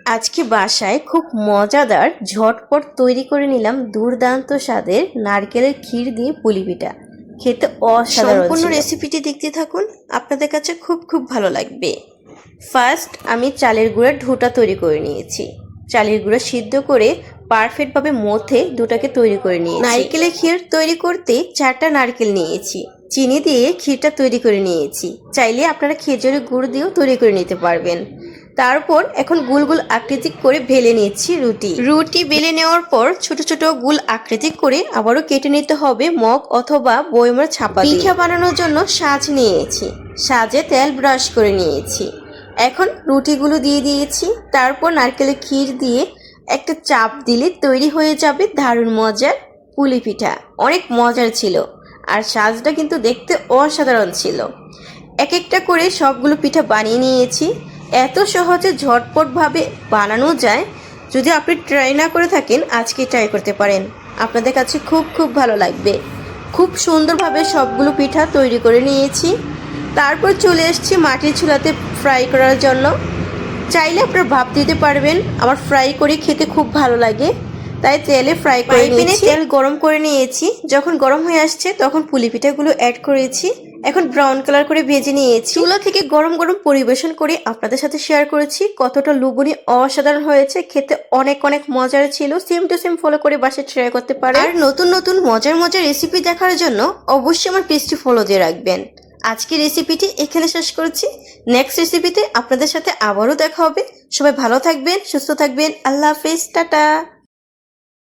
আজকে বাসায় খুব মজাদার ঝটপট তৈরি করে নিলাম দুর্দান্ত স্বাদের নারকেলের ক্ষীর দিয়ে পুলি পিঠা। খেতে অসাধারণ ছিল। সম্পূর্ণ রেসিপিটি দেখতে থাকুন, আপনাদের কাছে খুব খুব ভালো লাগবে। ফার্স্ট আমি চালের গুঁড়ার ঢোটা তৈরি করে নিয়েছি। চালের গুঁড়া সিদ্ধ করে পারফেক্টভাবে মথে ডোটাকে তৈরি করে নিয়েছি। নারকেলের ক্ষীর তৈরি করতে 4টা নারকেল নিয়েছি, চিনি দিয়ে ক্ষীরটা তৈরি করে নিয়েছি। চাইলে আপনারা খেজুরের গুড় দিয়েও তৈরি করে নিতে পারবেন। তারপর এখন গোল গোল আকৃতি করে বেলে নিচ্ছি রুটি বেলে নেওয়ার পর ছোট ছোট গোল আকৃতি করে আবারও কেটে নিতে হবে মগ অথবা বয়মের ছাপা দিয়ে। পিঠা বানানোর জন্য সাজ নিয়েছি, সাজে তেল ব্রাশ করে নিয়েছি। এখন রুটিগুলো দিয়ে দিয়েছি, তারপর নারকেলের ক্ষীর দিয়ে একটা চাপ দিলে তৈরি হয়ে যাবে দারুণ মজার পুলি পিঠা। অনেক মজার ছিল আর সাজটা কিন্তু দেখতে অসাধারণ ছিল। এক একটা করে সবগুলো পিঠা বানিয়ে নিয়েছি। এত সহজে ঝটপটভাবে বানানো যায়। যদি আপনি ট্রাই না করে থাকেন আজকে ট্রাই করতে পারেন, আপনাদের কাছে খুব খুব ভালো লাগবে। খুব সুন্দরভাবে সবগুলো পিঠা তৈরি করে নিয়েছি। তারপর চলে এসেছি মাটির চুলাতে ফ্রাই করার জন্য। চাইলে আপনারা ভাপ দিতে পারবেন, আমার ফ্রাই করে খেতে খুব ভালো লাগে তাই তেলে ফ্রাই করে নিয়েছি। তেল গরম করে নিয়েছি, যখন গরম হয়ে আসছে তখন পুলি পিঠাগুলো অ্যাড করেছি। এখন ব্রাউন কালার করে ভেজে নিয়েছি। চুলা থেকে গরম গরম পরিবেশন করে আপনাদের সাথে শেয়ার করেছি কতটা লুবনি অসাধারণ হয়েছে। খেতে অনেক অনেক মজার ছিল। সেম টু সেম ফলো করে বাসায় ট্রাই করতে পারেন। আর নতুন নতুন মজার মজার রেসিপি দেখার জন্য অবশ্যই আমার পেজটি ফলো দিয়ে রাখবেন। আজকের রেসিপিটি এখানে শেষ করছি। নেক্সট রেসিপিতে আপনাদের সাথে আবারও দেখা হবে। সবাই ভালো থাকবেন, সুস্থ থাকবেন। আল্লাহ হাফেজ, টাটা।